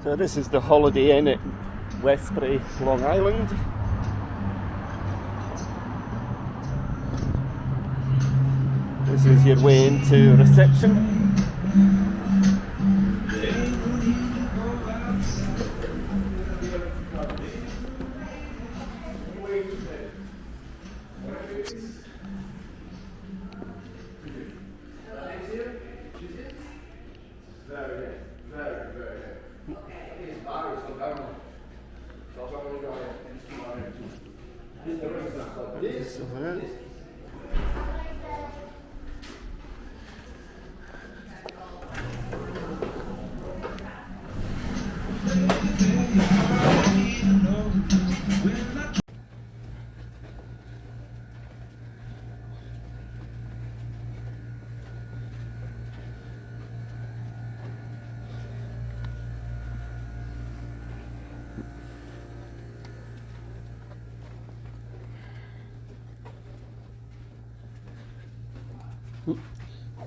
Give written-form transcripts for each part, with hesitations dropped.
So this is the Holiday Inn at Westbury, Long Island. This is your way into reception.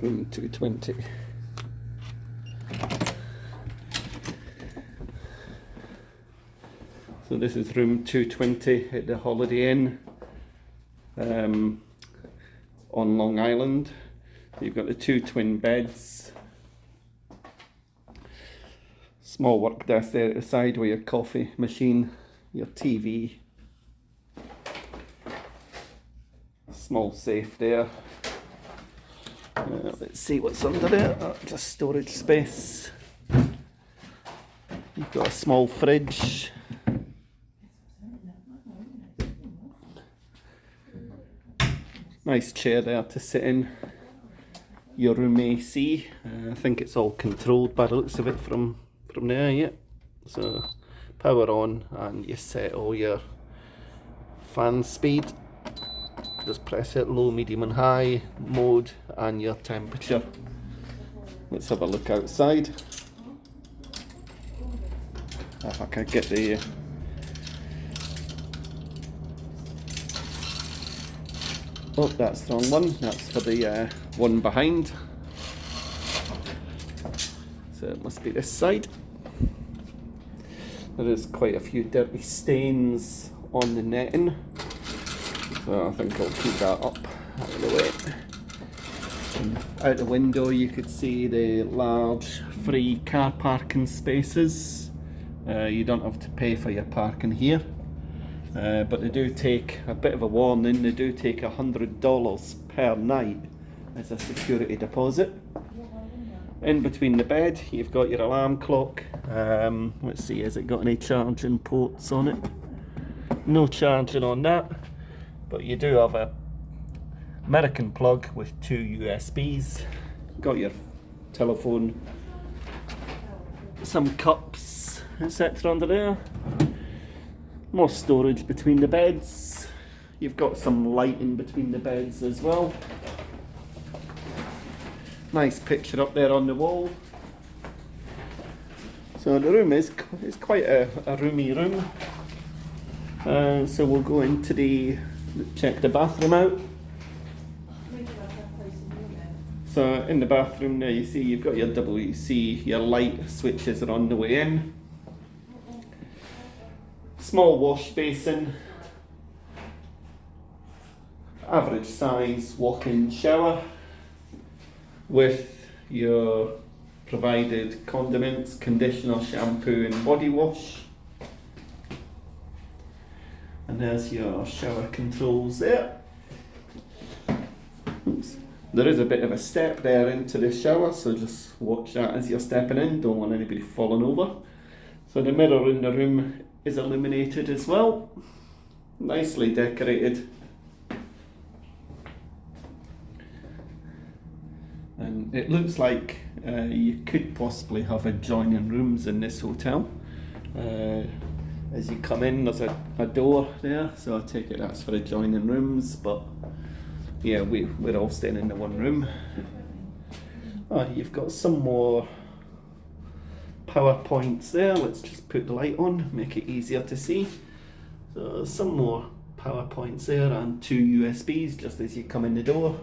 Room 220. So this is room 220 at the Holiday Inn on Long Island. You've got the two twin beds, small work desk there at the side with your coffee machine, your TV, small safe there. Let's see what's under there. Just storage space. You've got a small fridge. Nice chair there to sit in. Your room AC. I think it's all controlled by the looks of it from there, yeah. So power on, and you set all your fan speed. Just press it, low, medium and high mode, and your temperature. Let's have a look outside. If I can get the oh, that's the wrong one. That's for the one behind. So it must be this side. There is quite a few dirty stains on the netting. So I think I'll keep that up out of the way. And out the window you could see the large free car parking spaces. You don't have to pay for your parking here. But they do take a bit of a warning, they do take $100 per night as a security deposit. In between the bed you've got your alarm clock. Let's see, has it got any charging ports on it? No charging on that. But you do have a American plug with two USBs. Got your telephone, some cups, etc. under there. More storage between the beds. You've got some lighting between the beds as well. Nice picture up there on the wall. So the room is quite a roomy room. So we'll go into check the bathroom out. So in the bathroom there you see you've got your WC, your light switches are on the way in. Small wash basin. Average size walk-in shower with your provided condiments, conditioner, shampoo and body wash. And there's your shower controls there. Oops. There is a bit of a step there into the shower, so just watch that as you're stepping in. Don't want anybody falling over. So the mirror in the room is illuminated as well. Nicely decorated. And it looks like you could possibly have adjoining rooms in this hotel. As you come in, there's a door there, so I take it that's for adjoining rooms, but yeah, we're all staying in the one room. Oh, you've got some more power points there. Let's just put the light on, make it easier to see. So some more power points there and two USBs just as you come in the door.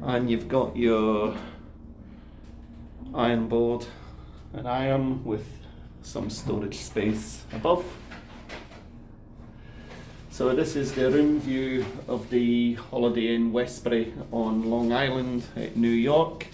And you've got your iron board, an iron with some storage space above. So this is the room view of the Holiday Inn Westbury on Long Island, New York.